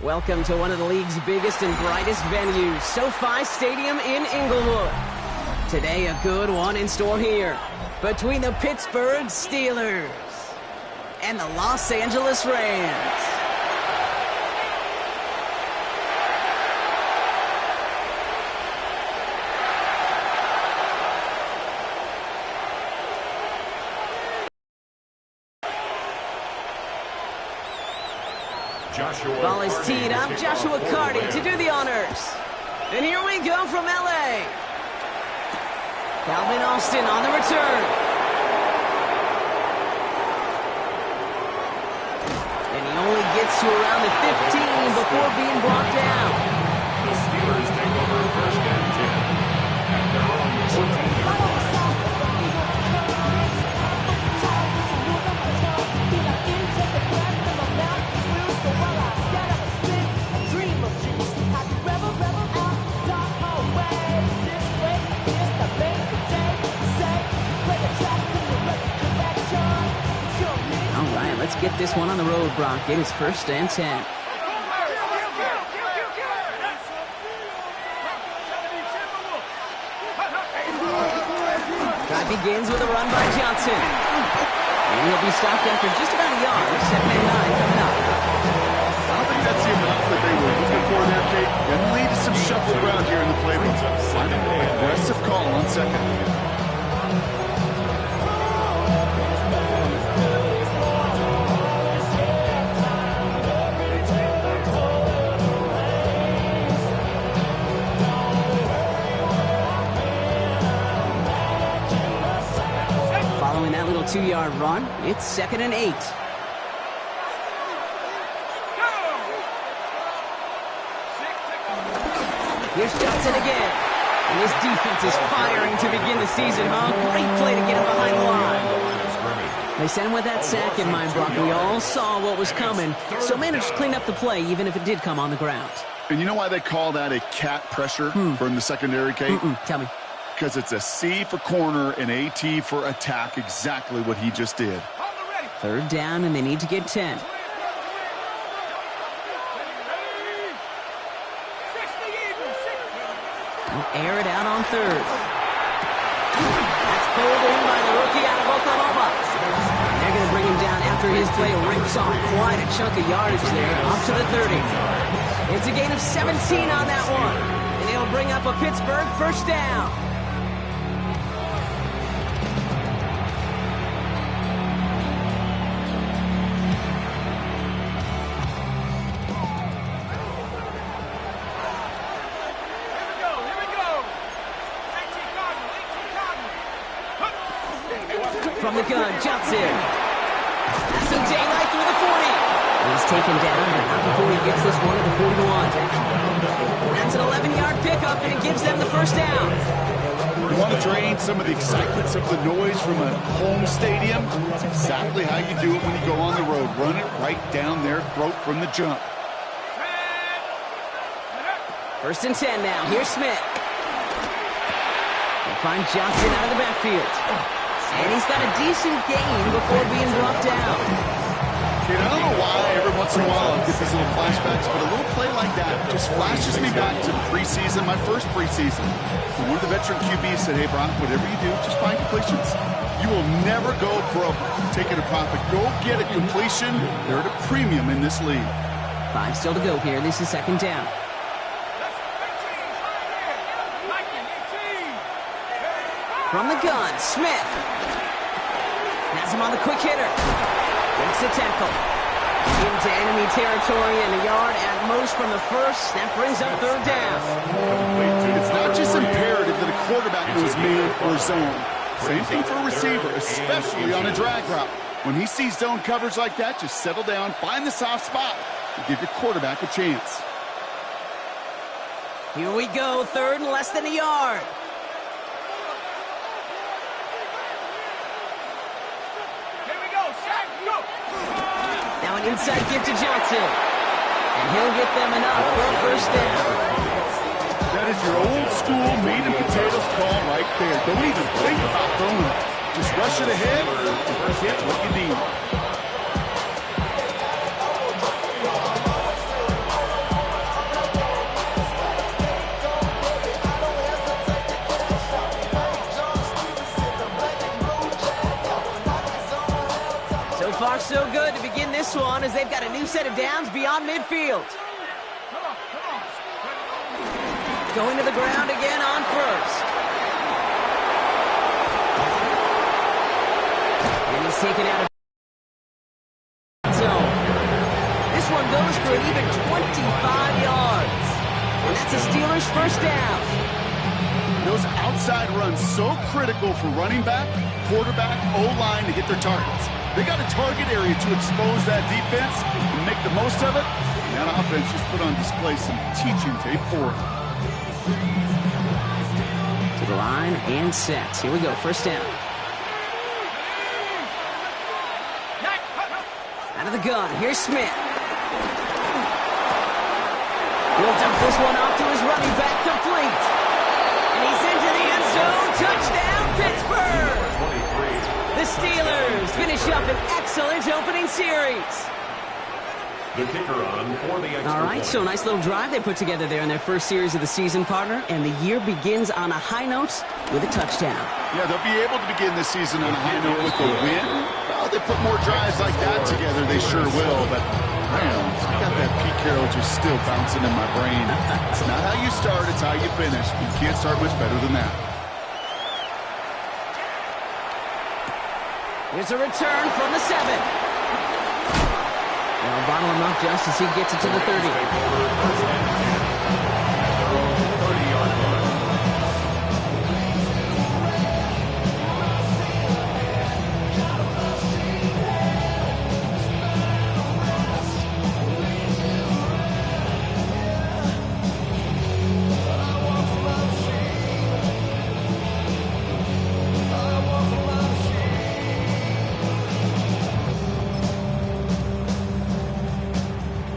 Welcome to one of the league's biggest and brightest venues, SoFi Stadium in Inglewood. Today, a good one in store here between the Pittsburgh Steelers and the Los Angeles Rams. Ball is teed up. Joshua Carty to do the honors. And here we go from L.A. Calvin Austin on the return. And he only gets to around the 15 before being brought down. The Steelers take over first and 10 at their own 14. Let's get this one on the road, Brock. It is first and 10. Drive begins with a run by Johnson. And he'll be stopped after just about a yard. 7 and 9 coming up. I don't think that's the amount that they were looking for there, Kate. And lead to some shuffle around here in the playbook. Aggressive call on second. Following that little 2-yard run, it's 2nd and 8. Here's Johnson again. And this defense is firing to begin the season, huh? Great play to get him behind the line. They sent him with that sack in mind, Brock. We all saw what was coming, so managed to clean up the play, even if it did come on the ground. And you know why they call that a cat pressure from the secondary, Kate? Tell me. Because it's a C for corner and a T for attack, exactly what he just did. 3rd down, and they need to get 10. They'll air it out on 3rd. That's pulled in by the rookie out of Oklahoma. They're going to bring him down after his play rips off quite a chunk of yardage there, up to the 30. It's a gain of 17 on that one, and it'll bring up a Pittsburgh first down. From the gun, Johnson. Has some daylight through the 40. He's taken down, but not before he gets this one at the 41. That's an 11-yard pickup, and it gives them the first down. You want to drain some of the excitement, some of the noise from a home stadium? That's exactly how you do it when you go on the road. Run it right down their throat from the jump. First and 10 now. Here's Smith. They'll find Johnson out of the backfield. And he's got a decent gain before being brought down. Kid, I don't know why every once in a while I get these little flashbacks, but a little play like that just flashes me back to the preseason, my first preseason. And one of the veteran QBs said, hey, Brock, whatever you do, just find completions. You will never go broke taking a profit. Go get a completion. They're at a premium in this league. 5 still to go here. This is 2nd down. From the gun, Smith. Has him on the quick hitter. Breaks the tackle. Into enemy territory and a yard at most from the first. That brings up 3rd down. It's not just imperative that a quarterback knows man or zone. Same thing for a receiver, especially on a drag route. When he sees zone coverage like that, just settle down, find the soft spot, and give your quarterback a chance. Here we go, 3rd and less than a yard. Now an inside give to Johnson. And he'll get them enough for a first down. That is your old school meat and potatoes call right there. Don't even think about throwing it. Just rush it ahead and get what you need. far, so good to begin this one as they've got a new set of downs beyond midfield. Going to the ground again on first. And he's taken out of zone. This one goes for an even 25 yards. And that's the Steelers' first down. Those outside runs so critical for running back, quarterback, O-line to hit their targets. They got a target area to expose that defense and make the most of it. And that offense just put on display some teaching tape for it. To the line and set. Here we go, first down. Out of the gun, here's Smith. He'll dump this one off to his running back, complete. And he's into the end zone. Touchdown, Pittsburgh! The Steelers finish up an excellent opening series. The kicker on for the extra All right, point. so a nice little drive they put together there in their first series of the season, partner. And the year begins on a high note with a touchdown. Yeah, they'll be able to begin this season on a high note with a win. Well, they put more drives like that together, they sure will. But, man, I got that Pete Carroll just still bouncing in my brain. It's not how you start, it's how you finish. You can't start much better than that. Here's a return from the 7. They'll bottle him up just as he gets it to the 30. Take over first and 10. At their own 30-yard line.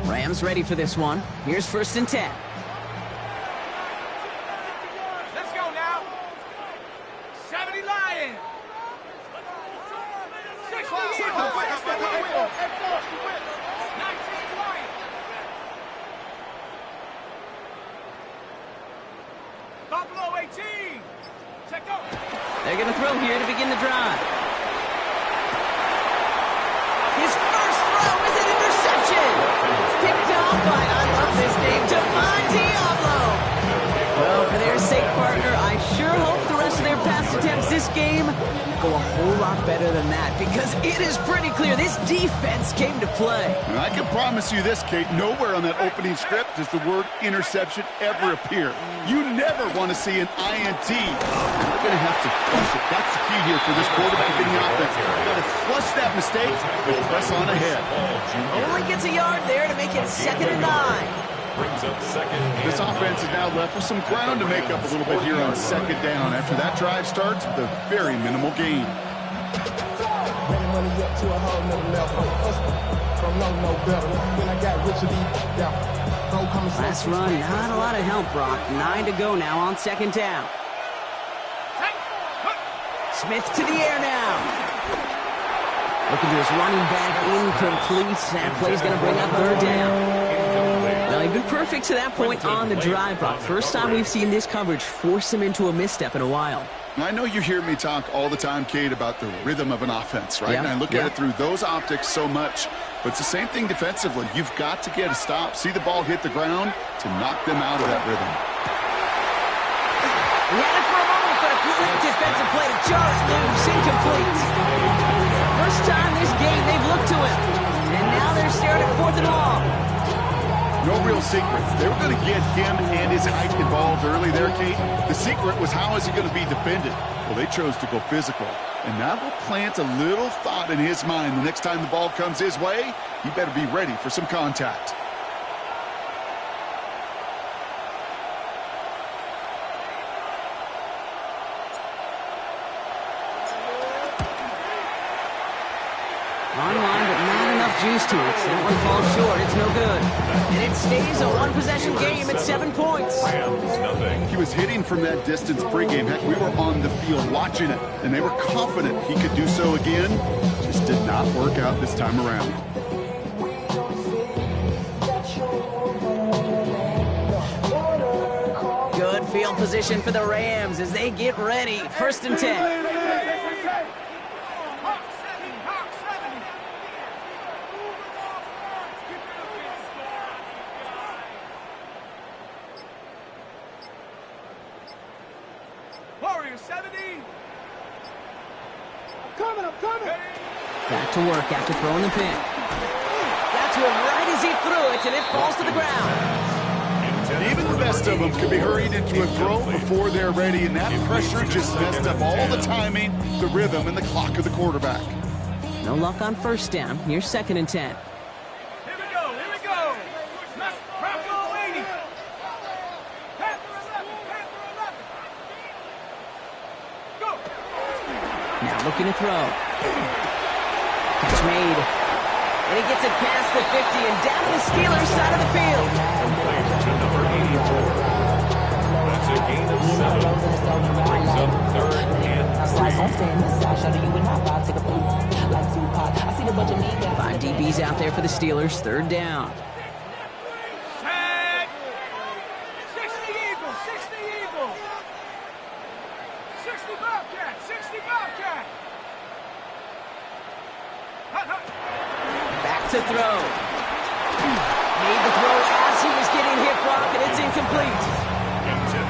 Rams ready for this one. Here's first and 10. Let's go now. 70 Lions. 6 Lions. 19 Lions. Buffalo 18. Check out. They're going to throw here to begin the drive. His first throw is an interception. Picked off by, I love this name, Devon Diablo. Well, for their sake, partner, I sure hope the rest of their pass attempts this game go a whole lot better than that, because it is pretty clear this defense came to play. And I can promise you this, Kate, nowhere on that opening script does the word interception ever appear. You never want to see an INT. You're going to have to flush it. That's the key here for this quarterback in the offense. You've got to flush that mistake and press on ahead. Only gets a yard there to make it 2nd and 9. Brings up second and This offense is now left with some ground to make up a little bit here on 2nd down. After that drive starts with a very minimal gain. Running money up to a whole nother level. Don't know no better. When I got rich of these, Last run, not a lot of help, Brock. 9 to go now on 2nd down. Smith to the air now. Looking to his running back, incomplete. That play's going to bring up 3rd down. Well, he'd been perfect to that point on the drive, Brock. First time we've seen this coverage force him into a misstep in a while. I know you hear me talk all the time, Kate, about the rhythm of an offense, right? And I look at it through those optics so much. But it's the same thing defensively. You've got to get a stop, see the ball hit the ground to knock them out of that rhythm. He had it for a moment, but a great defensive play to jar it loose, incomplete. First time this game they've looked to him. And now they're staring at 4th and long. No real secret. They were going to get him and his height involved early there, Kate. The secret was how is he going to be defended? Well, they chose to go physical. And that will plant a little thought in his mind. The next time the ball comes his way, he better be ready for some contact. Online, but not enough juice to it. That one falls short. It's no good. And it stays a one-possession game at 7 points. Nothing. He was hitting from that distance pregame. Heck, we were on the field watching it, and they were confident he could do so again. Just did not work out this time around. Good field position for the Rams as they get ready. 1st and 10. here, 70. I'm coming. Back to work after throwing the pick. Got to him right as he threw it, and it falls to the ground. Even the best of them could be hurried into a throw before they're ready, and that pressure just messed up all the timing, the rhythm, and the clock of the quarterback. No luck on first down. Here's 2nd and 10. Here we go. Let's Bronco 80. Panther 11. Go. Now looking to throw. Catch made. And he gets it past the 50 and down to the Steelers' side of the field. Complete to number 84. That's a gain of 7. Brings up 3rd and 3. 5 DBs out there for the Steelers. 3rd down. Set. 60 Eagles. 60 Bobcat. Back to throw. Made the throw as he was getting hit, Brock, and it's incomplete.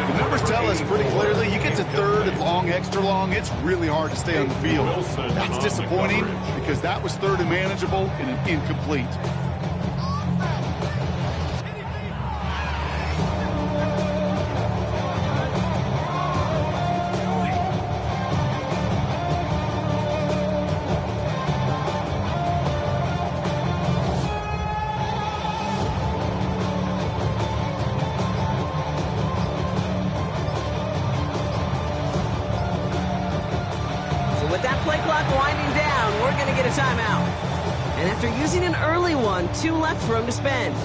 The numbers tell us pretty clearly, you get to 3rd and long, extra long, it's really hard to stay on the field. That's disappointing because that was 3rd and manageable and an incomplete. With that play clock winding down, we're going to get a timeout. And after using an early one, 2 left for him to spend.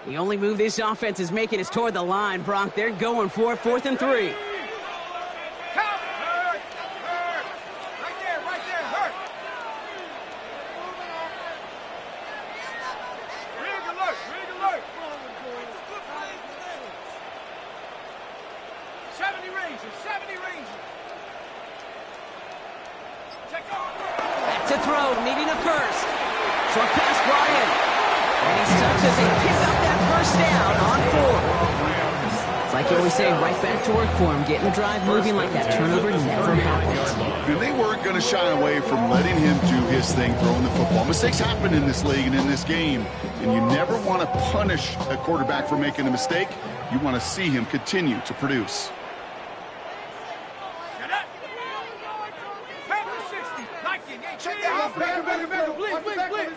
The only move this offense is making is toward the line, Bronk. They're going for it, 4th and 3. Hurt. Right there, hurt. Rig alert. 70 Rangers. Check out. Back to throw, needing a first. Short pass brought in. And he stuck as they pick up that first down on 4. It's like you always say, right back to work for him. Getting the drive moving like that turnover never happened. And they weren't going to shy away from letting him do his thing, throwing the football. Mistakes happen in this league and in this game, and you never want to punish a quarterback for making a mistake. You want to see him continue to produce. Panther 60. Liking. Check out. Back. Please.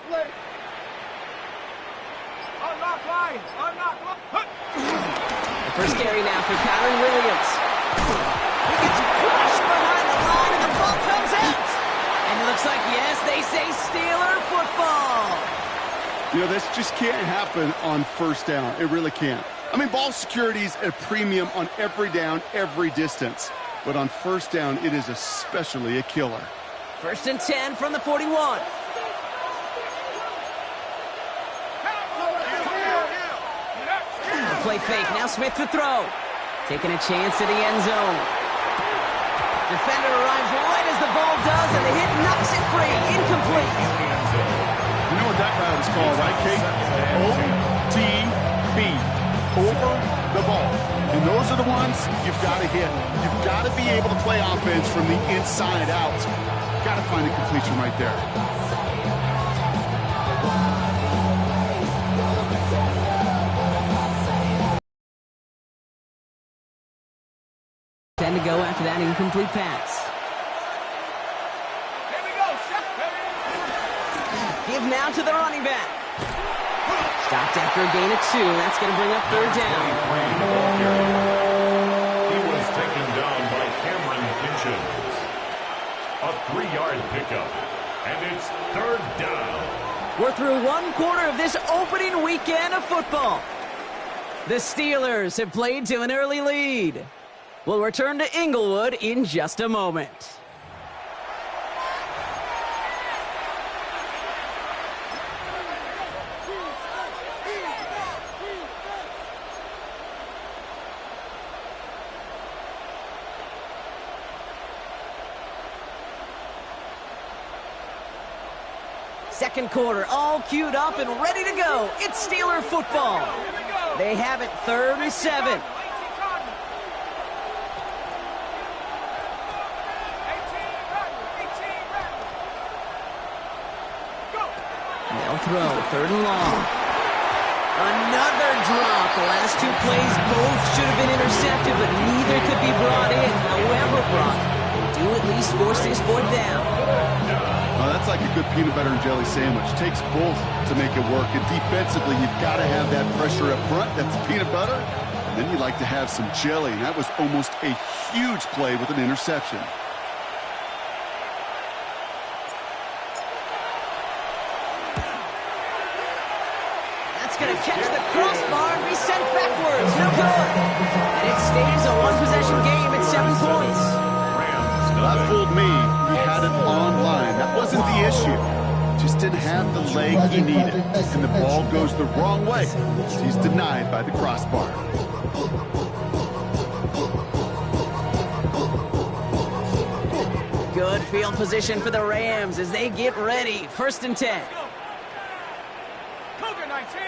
Unlock line. The first carry now for Kyron Williams. He gets crushed behind the line, and the ball comes out. And it looks like, yes, they say Steeler football. You know, this just can't happen on first down. It really can't. I mean, ball security is at a premium on every down, every distance. But on first down, it is especially a killer. 1st and 10 from the 41. Play fake. Now Smith to throw. Taking a chance to the end zone. Defender arrives right as the ball does, and the hit knocks it free. Incomplete. You know what that route is called, right, Kate? OTB. Over the ball. And those are the ones you've got to hit. You've got to be able to play offense from the inside out. Got to find a completion right there. To go after that incomplete pass. Here we go. Give now to the running back. Stopped after a gain of 2. That's going to bring up 3rd down. He was taken down by Cameron Kinchins. A 3-yard pickup. And it's 3rd down. We're through 1 quarter of this opening weekend of football. The Steelers have played to an early lead. We'll return to Inglewood in just a moment. Second quarter, all queued up and ready to go. It's Steeler football. They have it 3rd and 7. They'll throw, 3rd and long. Another drop. The last 2 plays both should have been intercepted, but neither could be brought in. However, Brock, they do at least force this 4th down. That's like a good peanut butter and jelly sandwich. Takes both to make it work. And defensively, you've got to have that pressure up front. That's peanut butter. And then you like to have some jelly. And that was almost a huge play with an interception. Going to catch the crossbar and be sent backwards. No good. And it stays a one-possession game at 7 points. That fooled me. He had it on line. That wasn't the issue. Just didn't have the leg he needed. And the ball goes the wrong way. He's denied by the crossbar. Good field position for the Rams as they get ready. 1st and 10. Cougar 19.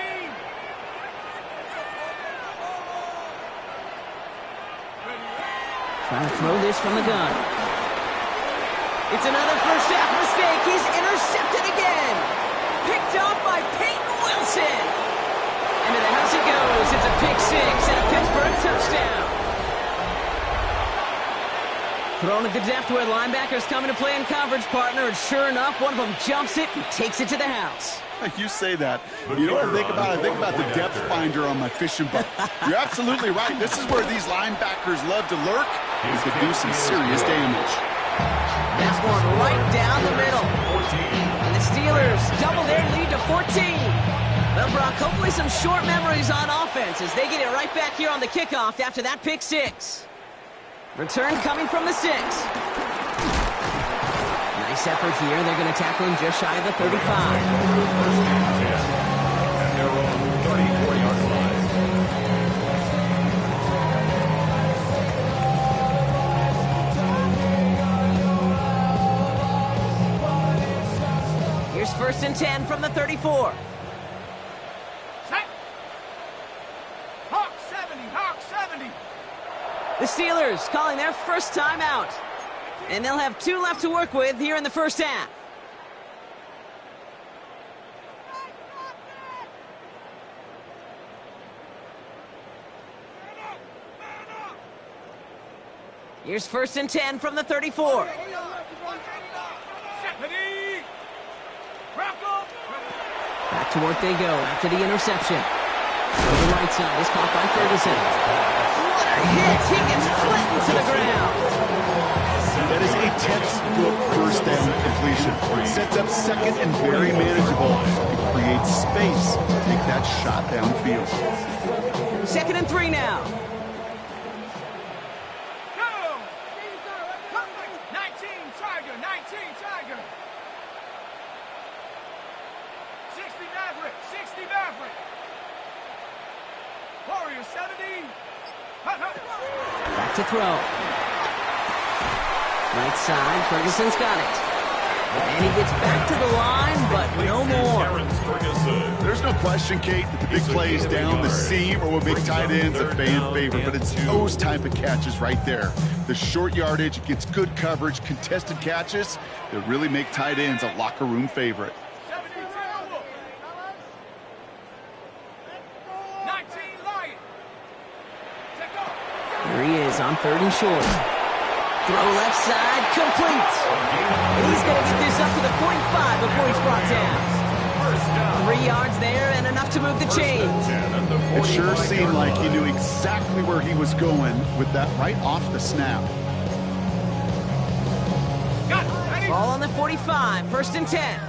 Trying to throw this from the gun. It's another first half mistake. He's intercepted again. Picked off by Peyton Wilson. Into the house it goes. It's a pick 6 and a Pittsburgh touchdown. Thrown at the depth where linebackers coming to play in coverage, partner, and sure enough, one of them jumps it and takes it to the house. You say that. You know what I think about? I think about the depth finder on my fishing boat. You're absolutely right. This is where these linebackers love to lurk and could do some serious damage. That's one right down the middle. And the Steelers double their lead to 14. Well, Brock, hopefully some short memories on offense as they get it right back here on the kickoff after that pick 6. Return coming from the 6. Nice effort here. They're going to tackle him just shy of the 35. And they're on 34-yard line. Here's 1st and 10 from the 34. Set. Hawk 70. Hawk 70. The Steelers calling their first time out. And they'll have 2 left to work with here in the first half. Here's 1st and 10 from the 34. Back to work they go after the interception. To the right side is caught by Ferguson. What a hit! He gets flattened to the ground. That is a textbook first down completion. Sets up 2nd and very manageable. It creates space to take that shot downfield. 2nd and 3 now. Go! 19 Tiger. 19 Tiger. 60 Maverick. 60 Maverick. Warrior 70. Back to throw. Right side, Ferguson's got it. And he gets back to the line, but no more. There's no question, Kate, that the big plays down the seam or with big tight ends a fan favorite, but it's those type of catches right there. The short yardage against good coverage, contested catches that really make tight ends a locker room favorite. 19 Lion. Here he is on 3rd and short. Throw left side, complete. And he's going to get this up to the 45 before he's brought down. 3 yards there and enough to move the chains. It sure seemed like he knew exactly where he was going with that right off the snap. Ball on the 45, 1st and 10.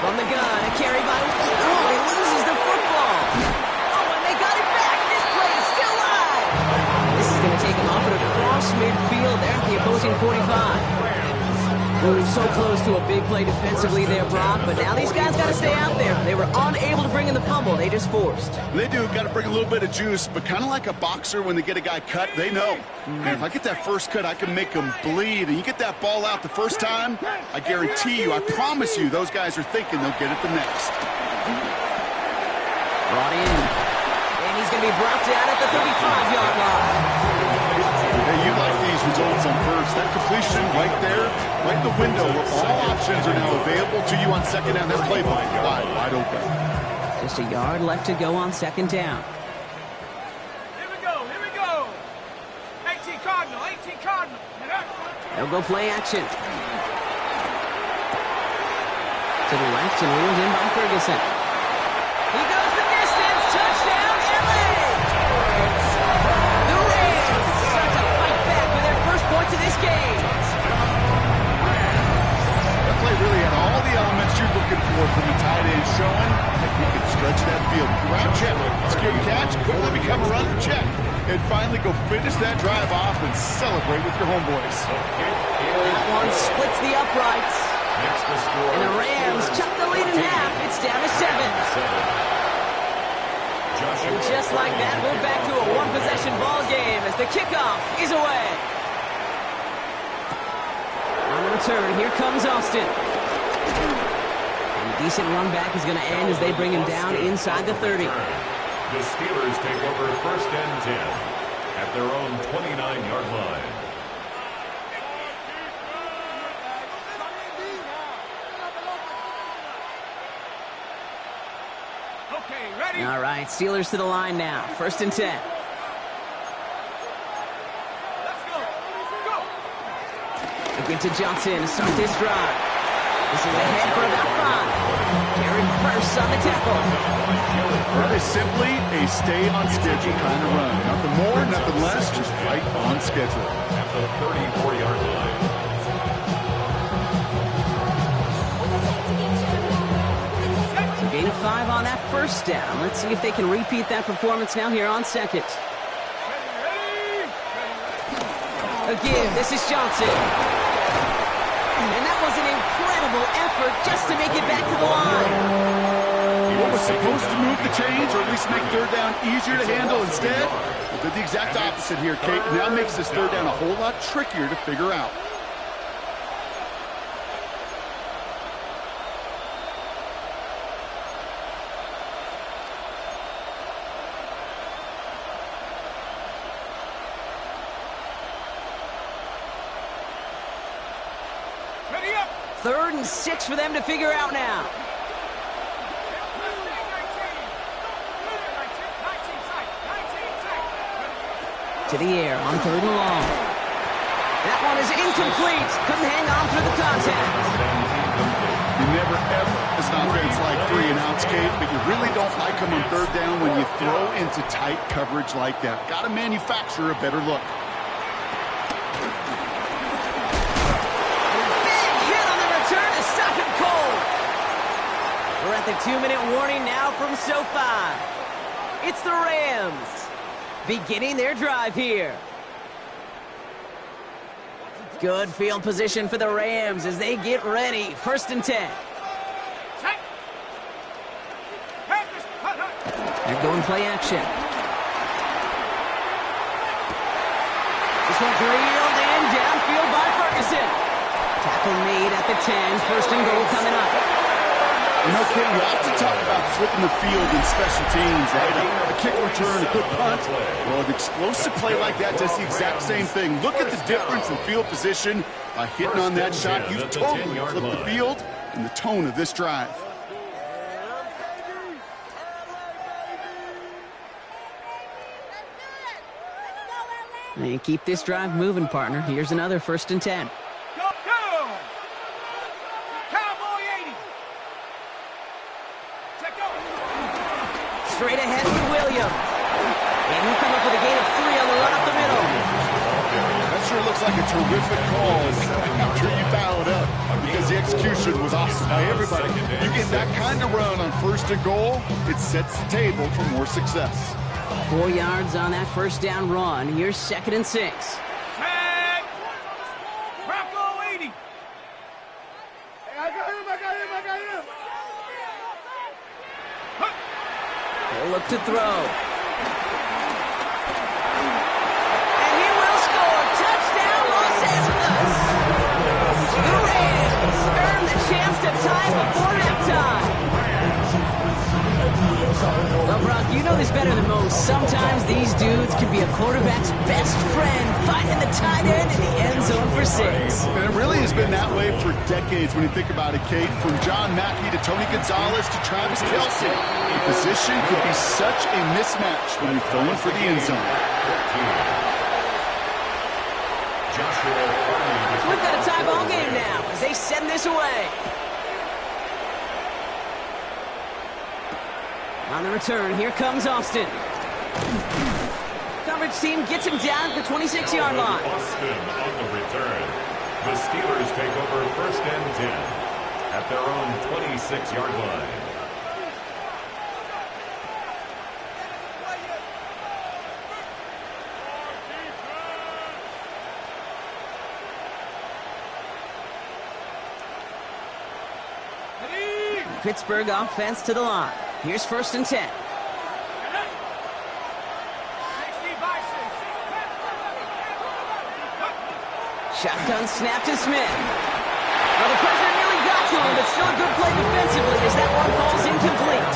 From the gun, a carry by... Oh, he loses the football. Oh, and they got it back. This play is still live. This is going to take him up and across midfield there at the opposing 45. Ooh, so close to a big play defensively there, Brock, but now these guys got to stay out there. They were unable to bring in the fumble. They just forced. They do. Got to bring a little bit of juice, but kind of like a boxer when they get a guy cut, they know. Man, if I get that first cut, I can make them bleed. And you get that ball out the first time, I guarantee you, I promise you, those guys are thinking they'll get it the next. Brought in. And he's going to be brought down at the 35-yard line. Hey, you like these results on first. That completion right there, right in the window where all options are now available to you on second down. That playbook wide open. Just a yard left to go on second down. Here we go, here we go. 18 Cardinal, 18 Cardinal. They'll go play action. To the left and wheeled in by Ferguson. He goes the distance. Touchdown, LA! The Rams start to fight back with their first points of this game. That play really had all the elements you're looking for from the tight end, showing that he can stretch that field. Grab check, secure catch, quickly become a runner check, and finally go finish that drive off and celebrate with your homeboys. That one splits the uprights. And the Rams cut the lead in half. It's down to 7. And just like that, we're back to a one-possession ball game as the kickoff is away. On the return, here comes Austin. And a decent run back is going to end as they bring him down inside the 30. The Steelers take over first and 10 at their own 29-yard line. Okay, ready? All right, Steelers to the line now. First and 10. Let's go. Go. They give to Johnson to start this drive. This is ahead for about 5. Carried first on the tackle. That is simply a stay-on-schedule kind of run. Nothing more, nothing less, just right on schedule. At the 34-yard line. Gain of 5 on that first down. Let's see if they can repeat that performance now here on second. Again, this is Johnson. And that was an incredible effort just to make it back to the line. What was supposed to move the chains, or at least make third down easier to handle instead, did the exact opposite here, Kate. Now makes this third down a whole lot trickier to figure out. Ready up. 3rd and 6 for them to figure out now. 19 tight. 19 tight. To the air on 3rd and long. That one is incomplete. Couldn't hang on through the contact. You never ever, as an offense, like 3 and outs, Kate, but you really don't like them on third down when you throw into tight coverage like that. Got to manufacture a better look. Big hit on the return to stop him cold. We're at the 2-minute warning now from SoFi. It's the Rams beginning their drive here. Good field position for the Rams as they get ready. 1st and 10. Tight. Pass this. Hut, hut. They're going play action. This one's reeled in downfield by Ferguson. Tackle made at the 10. 1st and goal coming up. You know, Kate, we often talk about flipping the field in special teams, right? A kick return, a good punt. Well, an explosive play like that does the exact same thing. Look at the difference in field position by hitting on that shot. You've totally flipped the field and the tone of this drive. They keep this drive moving, partner. Here's another 1st and 10. Go, go. Cowboy 80. Check go. Straight ahead with Williams. And he'll come up with a gain of 3 on the run up the middle. That sure looks like a terrific call after you bow it up, because the execution was awesome by everybody. You get that kind of run on 1st and goal, it sets the table for more success. 4 yards on that 1st down run. Here's 2nd and 6. Tag. Bronco 80. He'll look to throw. And he will score. Touchdown, Los Angeles. The Rams earn the chance to tie before halftime. Well, Brock, you know this better than most. Sometimes these dudes can be a quarterback's best friend, finding the tight end in the end zone for 6. And it really has been that way for decades when you think about it, Kate. From John Mackey to Tony Gonzalez to Travis Kelce. The position could be such a mismatch when you're going for the end zone. We've got a tie ball game now as they send this away. On the return, here comes Austin. Coverage team gets him down at the 26-yard line. Austin on the return. The Steelers take over 1st and 10 at their own 26-yard line. Pittsburgh offense to the line. Here's 1st and 10. Shotgun snap to Smith. Well, the pressure nearly got to him, but still a good play defensively as that one falls incomplete.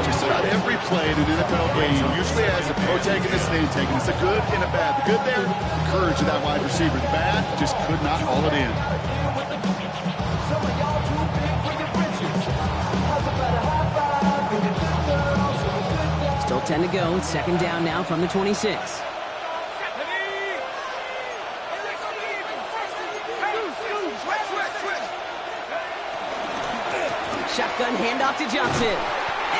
Just about every play in an NFL game usually has a protagonist and antagonist, a good and a bad. The good there, courage of that wide receiver. The bad, just could not haul it in. Still 10 to go. 2nd down now from the 26. Shotgun handoff to Johnson.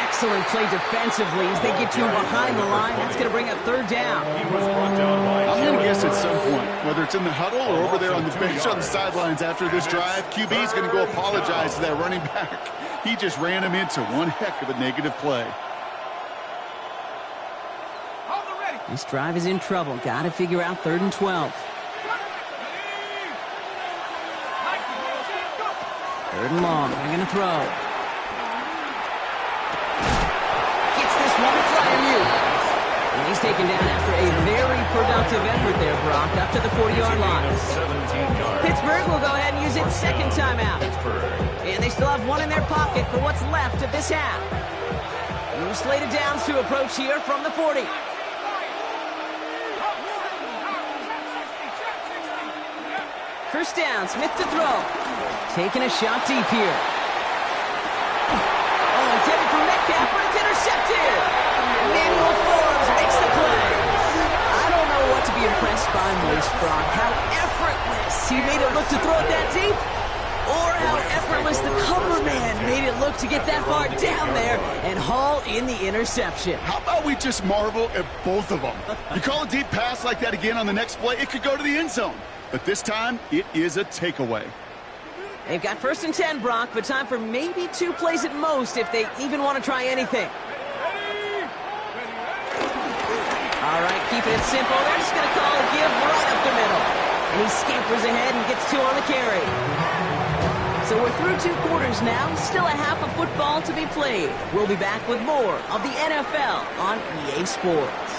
Excellent play defensively as they get to him behind the line. That's going to bring up 3rd down. I'm going to guess at some point, whether it's in the huddle or over there on the bench on the sidelines after this drive, QB is going to go apologize to that running back. He just ran him into one heck of a negative play. This drive is in trouble. Got to figure out 3rd and 12. 3rd and long. They're going to throw. Gets this one to Freiermuth. And he's taken down after a very productive effort there, Brock, up to the 40-yard line. Pittsburgh will go ahead and use its 2nd timeout. And they still have one in their pocket for what's left of this half. New slated downs to approach here from the 40. 1st down, Smith to throw. Taking a shot deep here. Oh, intended for Metcalf, but it's intercepted. Emmanuel Forbes makes the play. I don't know what to be impressed by most, Brock. How effortless he made it look to throw it that deep, or how effortless the cover man made it look to get that far down there and haul in the interception. How about we just marvel at both of them? You call a deep pass like that again on the next play, it could go to the end zone. But this time, it is a takeaway. They've got 1st and 10, Brock, but time for maybe 2 plays at most if they even want to try anything. All right, keeping it simple. They're just going to call a give right up the middle. And he scampers ahead and gets 2 on the carry. So we're through 2 quarters now. Still a half of football to be played. We'll be back with more of the NFL on EA Sports.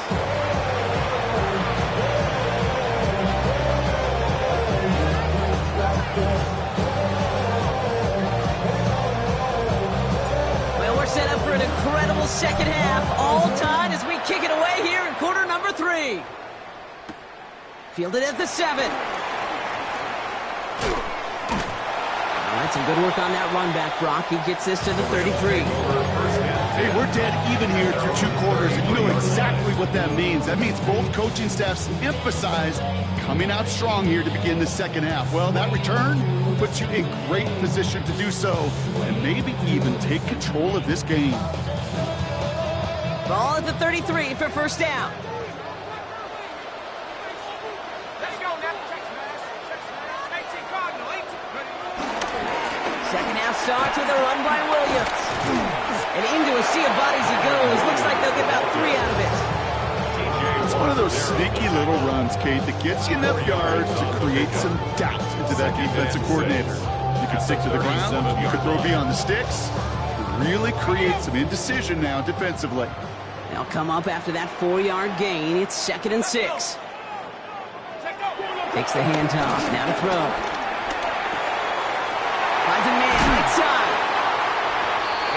Set up for an incredible 2nd half, all tied as we kick it away here in quarter number 3. Fielded at the 7. All right, some good work on that run back, Brock. He gets this to the 33. Hey, we're dead even here through 2 quarters, and you know exactly what that means. That means both coaching staffs emphasized coming out strong here to begin the 2nd half. Well, that return puts you in great position to do so, and maybe even take control of this game. Ball at the 33 for 1st down. Let's go now. 18 Cardinal, 18. 2nd half starts with a run by Williams. And into a sea of bodies he goes. Looks like they'll get about 3 out of it. It's one of those sneaky little runs, Kate, that gets you enough yards to create some doubt into that defensive coordinator. You can stick to the ground, you can throw beyond the sticks. really create some indecision now defensively. They'll come up after that 4-yard gain. It's 2nd and 6. Takes the handoff. Now to throw. Finds a man right side.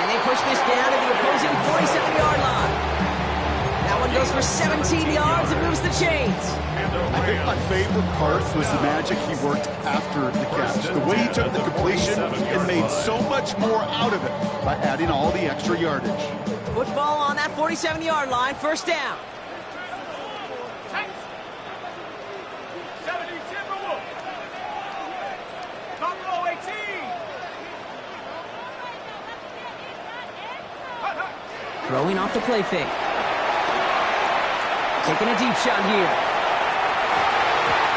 And they push this down to the opposing 47-yard line. That one goes for 17 yards and moves the chains. I think my favorite part was the magic he worked after the catch. The way he took the completion and made so much more out of it by adding all the extra yardage. Football on that 47-yard line. First down. Throwing off the play fake. Taking a deep shot here.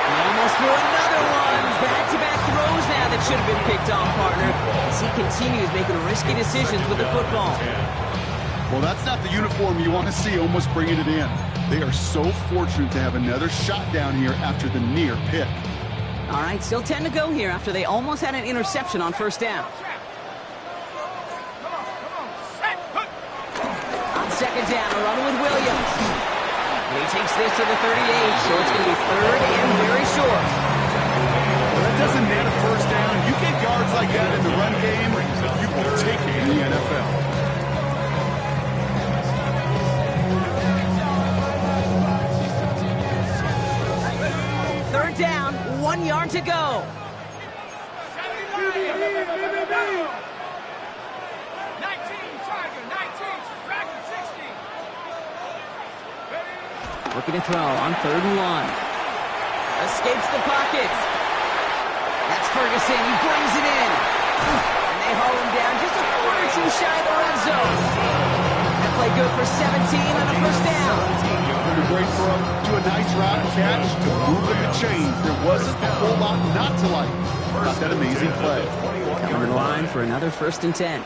He almost threw another one. Back-to-back throws now that should have been picked off, partner, as he continues making risky decisions with the football. Well, that's not the uniform you want to see almost bringing it in. They are so fortunate to have another shot down here after the near pick. All right, still 10 to go here after they almost had an interception on first down. On second down, a run with Williams. And he takes this to the 38, so it's going to be 3rd and very short. Well, that doesn't net a first down. You get yards like that in the run game, you will take it in the NFL. 3rd down, 1 yard to go. 19, Tiger, 19, Dragon, 60. Looking to throw on 3rd and 1. Escapes the pocket. That's Ferguson. He brings it in. And they haul him down just a foot or two shy of the red zone. That play good for 17 on a first down. A great throw to a nice route catch to move in the chains. There wasn't a whole lot not to like about that amazing play. Coming to the line for another 1st and 10.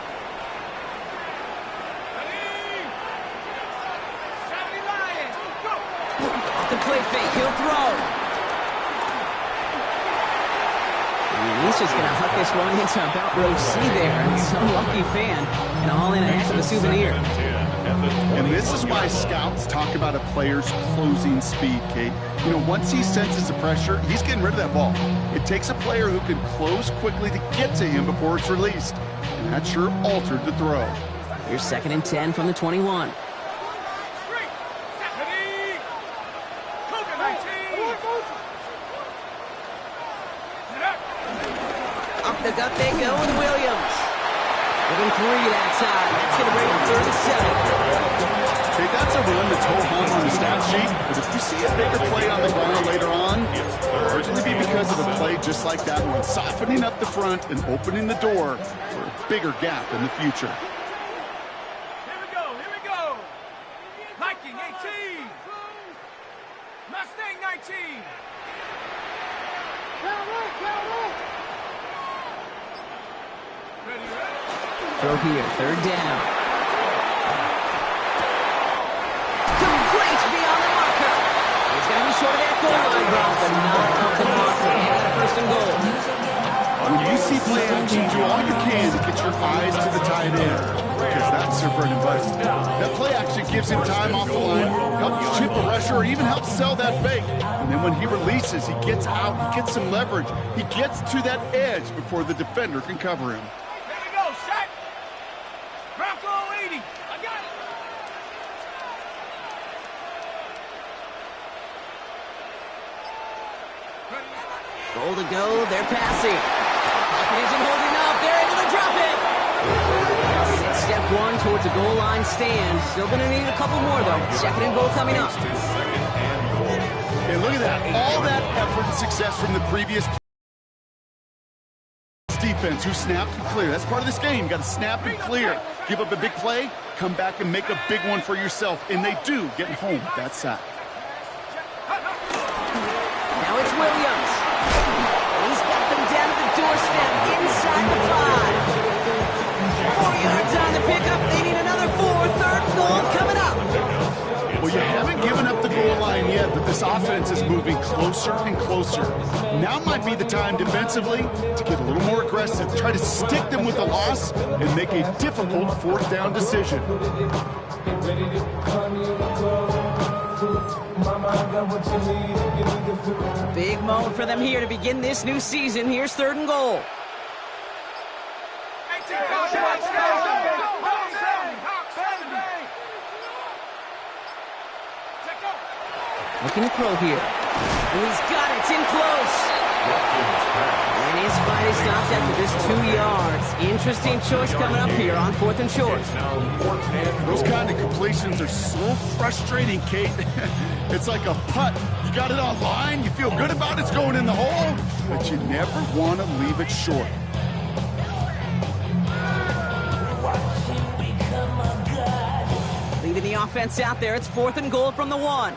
Off the play fake, he'll throw. And he's just going to huck this one into about row C there. And some lucky fan and all in a heck of a souvenir. And this is why scouts talk about a player's closing speed, Kate. You know, once he senses the pressure, he's getting rid of that ball. It takes a player who can close quickly to get to him before it's released. And that sure altered the throw. Here's 2nd and 10 from the 21. Up the gut they go with Williams. Within 3 that time. That's going to bring him 3rd and 7. Okay, that's a run that's ho-hum on the stat sheet, but if you see a bigger play on the ground later on, it'll largely be because of a play just like that one, softening up the front and opening the door for a bigger gap in the future. Here we go. Viking, 18. Mustang, 19. Ready. Throw here, 3rd down. Complete beyond the marker. He's going to be short of that goal line, Brock, but not up the marker. And got a 1st and goal. When you see play action, do all you can to get your eyes to the tight end, because that's their bread and butter. That play action gives him time off the line, helps chip a rusher, or even helps sell that fake. And then when he releases, he gets out, he gets some leverage. He gets to that edge before the defender can cover him. Here we go, set. Bronco 80. I got it. Goal to go, they're passing. Pocket isn't holding up, they're able to drop it. It's step 1 towards a goal line stand. Still going to need a couple more, though. 2nd and goal coming up. And look at that, all that effort and success from the previous defense who snapped and clear. That's part of this game. You got to snap and clear. Give up a big play, come back and make a big one for yourself. And they do, getting home with that sack. Now it's Williams. He's got them down at the doorstep inside the 5. 4 yards on the pickup. They need another 4. 3rd goal coming up. Well, you haven't given up the goal line yet, but the this offense is moving closer and closer. Now might be the time defensively to get a little more aggressive, try to stick them with the loss, and make a difficult fourth down decision. Big moment for them here to begin this new season. Here's 3rd and goal. Looking to throw here. And he's got it. It's in close. And his fight is stopped after just 2 yards. Interesting choice coming up here on 4th and short. Those kind of completions are so frustrating, Kate. It's like a putt. You got it on line, you feel good about it's going in the hole, but you never want to leave it short. Leaving the offense out there. It's 4th and goal from the 1.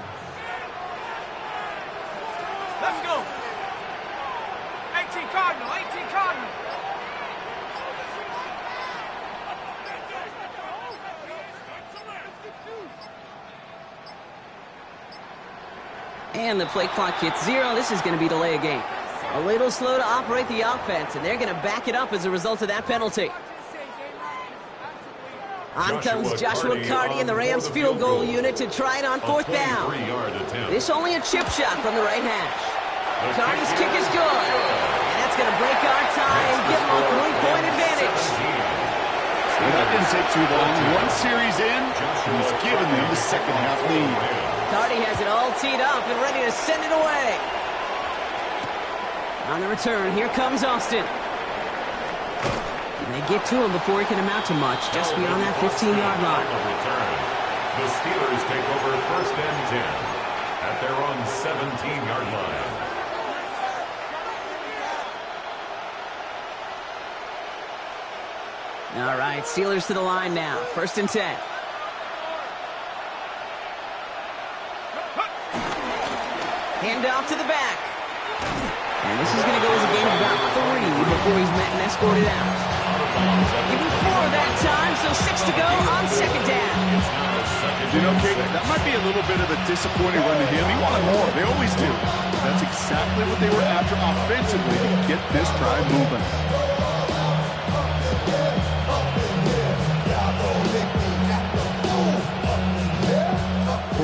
Let's go. 18 Cardinal, 18 Cardinal. And the play clock hits 0. This is going to be delay a game. A little slow to operate the offense, and they're going to back it up as a result of that penalty. On comes Joshua Carty and the Rams field goal unit to try it on 4th down. This only a chip shot from the right hash. Carty's kick is good. And that's going to break our tie and give them a 3-point advantage. Well, that didn't take too long. 1 series in, and he's given them the second half lead. Carty has it all teed up and ready to send it away. On the return, here comes Austin. And they get to him before he can amount to much, just beyond that 15-yard line. The Steelers take over 1st and 10 at their own 17-yard line. All right, Steelers to the line now. 1st and 10. Hand off to the back. And this is going to go as a game of about 3 before he's met and escorted out. Give him 4 that time, so 6 to go on 2nd down. You know, Kate, that might be a little bit of a disappointing run to him. He wanted more. They always do. That's exactly what they were after offensively to get this drive moving.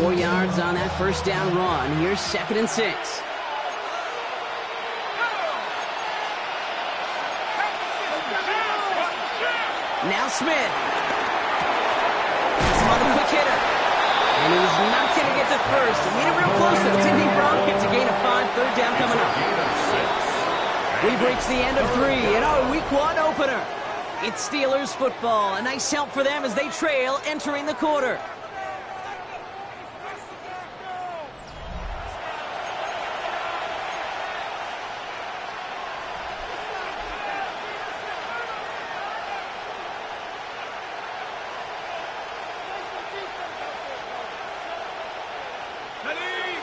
4 yards on that 1st down run. Here's 2nd and 6. Now Smith. Some other quick hitter. And he's not going to get to first. He made it real close to the Sydney Broncos. A gain of 5, 3rd down coming up. We've reached the end of 3 in our Week 1 opener. It's Steelers football. A nice help for them as they trail entering the quarter.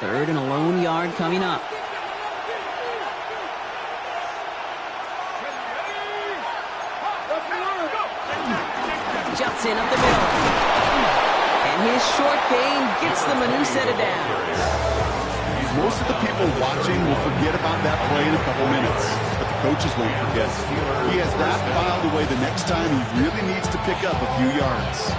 Third and a lone yard coming up. Jumps in up the middle. And his short gain gets them a new set of downs. Most of the people watching will forget about that play in a couple minutes, but the coaches won't forget. He has that filed away the next time he really needs to pick up a few yards.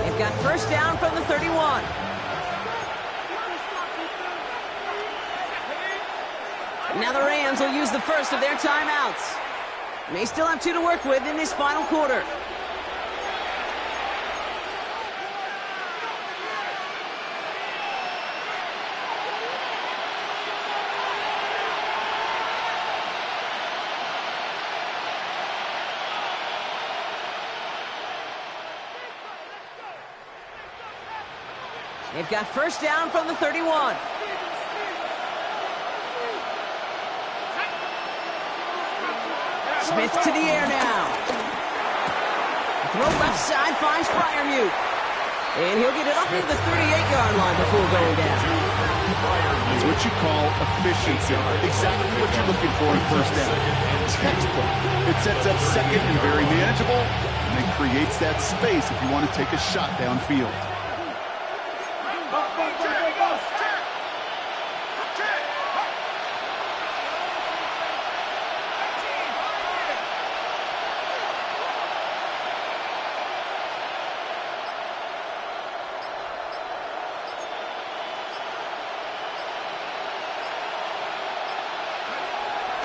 They've got 1st down from the 31. Now the Rams will use the first of their timeouts. They still have 2 to work with in this final quarter. They've got 1st down from the 31. Smith to the air now. Throw left side finds Freiermuth. And he'll get it up to the 38-yard line before going down. It's what you call efficiency. Exactly what you're looking for in first down. Textbook. It sets up second and very manageable, and then creates that space if you want to take a shot downfield.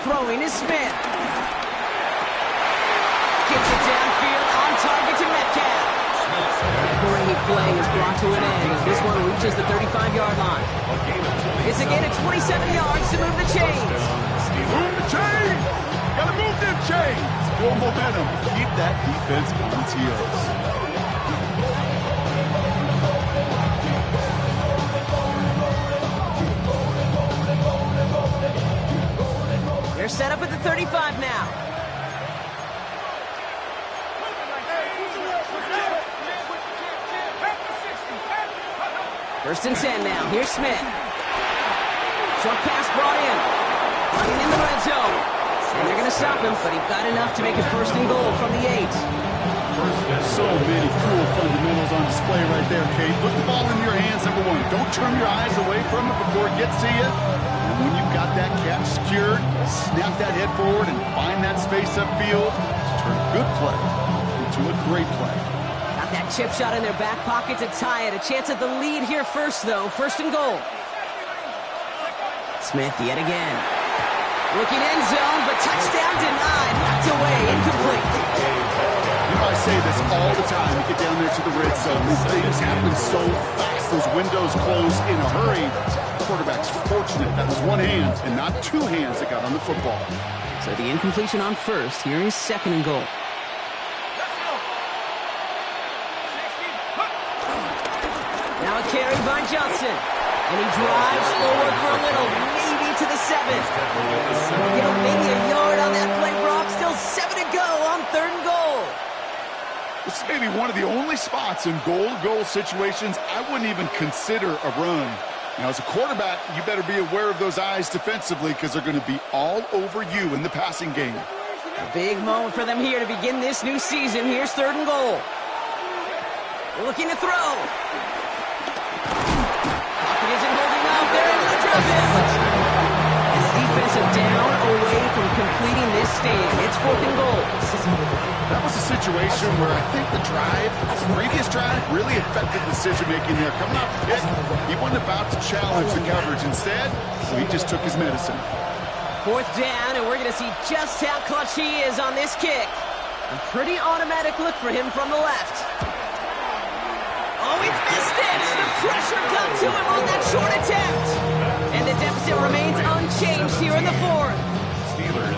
Throwing is Smith. Gets it downfield on target to Metcalf. A great play is brought to an end as this one reaches the 35-yard line. It's a gain of 27 yards to move the chains. Move the chains! Gotta move them chains! Build momentum. Keep that defense on its heels. They're set up at the 35 now. First and 10 now. Here's Smith. Short pass brought in. Running in the red zone. And they're going to stop him, but he got enough to make it first and goal from the 8. So many cool fundamentals on display right there, Kate. Put the ball in your hands, number one. Don't turn your eyes away from it before it gets to you. And when you've got that catch secured, snap that head forward and find that space upfield to turn a good play into a great play. Got that chip shot in their back pocket to tie it. A chance at the lead here first, though. First and goal. Smith yet again. Looking end zone, but touchdown denied. Knocked away, incomplete. You know, I say this all the time. You get down there to the red zone. These things happen so fast. Those windows close in a hurry. The quarterback's fortunate that was one hand and not two hands that got on the football. So the incompletion on first. Here is second and goal. Now a carry by Johnson. And he drives forward for a little, maybe to the 7. You know, maybe a yard on that play, Brock. Still 7 to go on third and goal. This is maybe one of the only spots in goal-to-goal situations I wouldn't even consider a run. Now, as a quarterback, you better be aware of those eyes defensively because they're going to be all over you in the passing game. A big moment for them here to begin this new season. Here's third and goal. Looking to throw. Pocket isn't holding up. They're able to drop it. His defensive down away from completing this stand. It's fourth and goal. That was a situation where I think the previous drive really affected decision-making there. Coming off the pick, he wasn't about to challenge the coverage. Instead, he just took his medicine. Fourth down, and we're going to see just how clutch he is on this kick. A pretty automatic look for him from the left. Oh, he's missed it! The pressure got to him on that short attempt. And the deficit remains unchanged here in the fourth.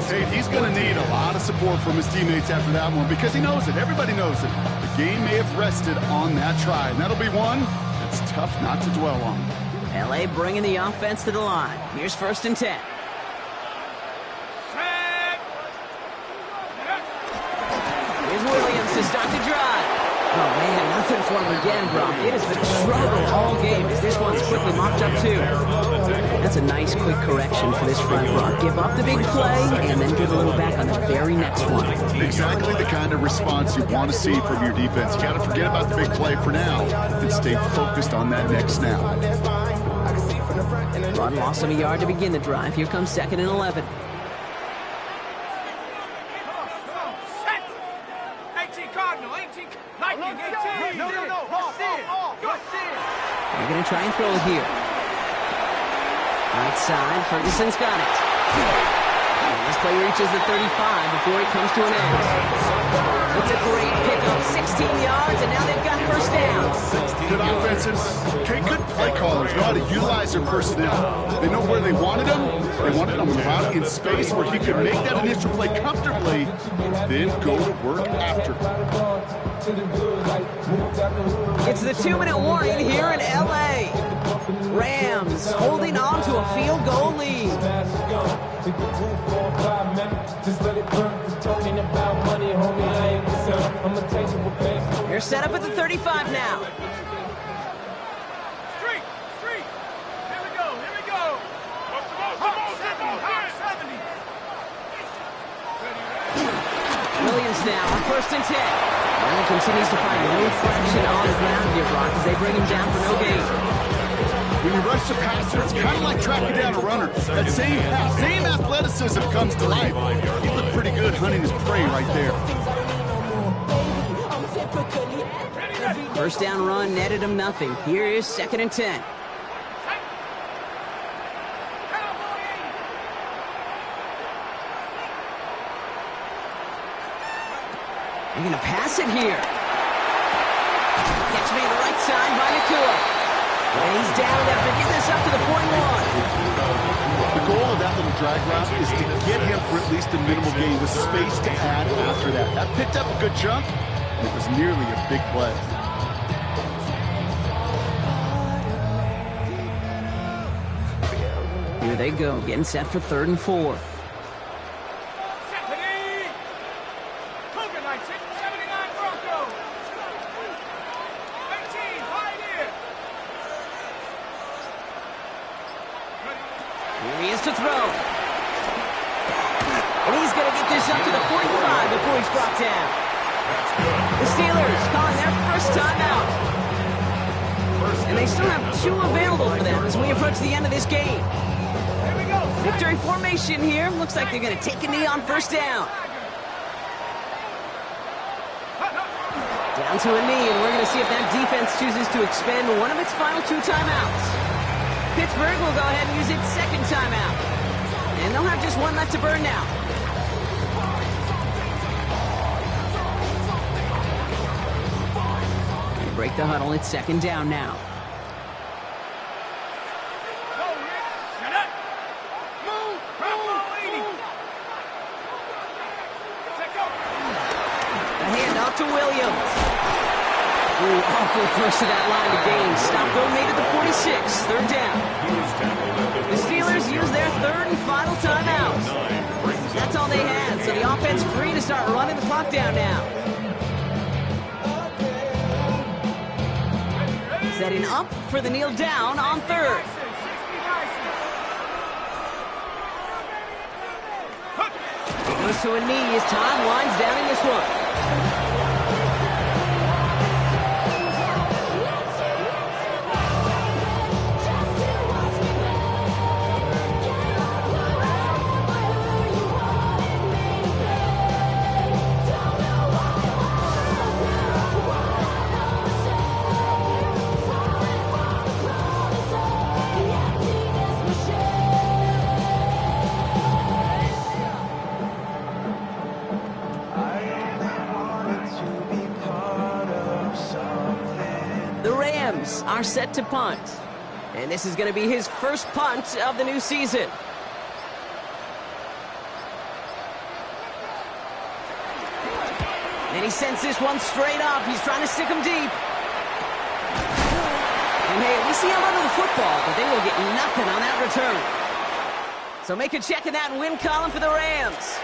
Hey, he's going to need a lot of support from his teammates after that one because he knows it. Everybody knows it. The game may have rested on that try, and that'll be one that's tough not to dwell on. L.A. bringing the offense to the line. Here's first and 10. Here's Williams to start the drive. Oh, man, nothing for him again, Brock. It has been a struggle all game as this one's quickly mopped up, too. That's a nice, quick correction for this front, Brock. Give up the big play and then give a little back on the very next one. Exactly the kind of response you want to see from your defense. You got to forget about the big play for now and stay focused on that next snap. Run loss of a yard to begin the drive. Here comes second and 11. They're going to try and throw it here. Right side, Ferguson's got it. And this play reaches the 35 before it comes to an end. It's a great pickup, 16 yards, and now they've got first down. Good offenses. Okay, good play callers know how to utilize their personnel. They know where they wanted them. They wanted them out in space where he could make that initial play comfortably, then go to work after. It's the 2-minute warning here in L.A. Rams holding on to a field goal lead. They're set up at the 35 now. now on 1st and 10. And he continues to find no traction on the ground here, Brock, as they bring him down for no gain. When you rush the passer, it's kind of like tracking down a runner. That same athleticism comes to life. He looked pretty good hunting his prey right there. First down run netted him nothing. Here is 2nd and 10. They're going to pass it here. Catch made right side by Nacua. And he's down after getting this up to the 41. The goal of that little drag route is to get him for at least a minimal gain with space to add after that. That picked up a good chunk, and it was nearly a big play. Here they go, getting set for 3rd and 4. Here he is to throw. And he's going to get this up to the 45 before he's brought down. The Steelers calling their first timeout. And they still have 2 available for them as we approach the end of this game. Victory formation here. Looks like they're going to take a knee on 1st down. Down to a knee, and we're going to see if that defense chooses to expend one of its final 2 timeouts. Pittsburgh will go ahead and use its 2nd timeout. And they'll have just 1 left to burn now. And break the huddle. It's 2nd down now. A handoff to Williams. Ooh, awful first to that line of gain. Stop though made at the 46. 3rd down. The Steelers use their 3rd and final timeout. That's all they had, so the offense free to start running the clock down now. Setting up for the kneel down on 3rd. It goes to a knee as time winds down in this one. Are set to punt. And this is going to be his first punt of the new season. And he sends this one straight up. He's trying to stick him deep. And hey, we see him under the football, but they will get nothing on that return. So make a check in that win column for the Rams.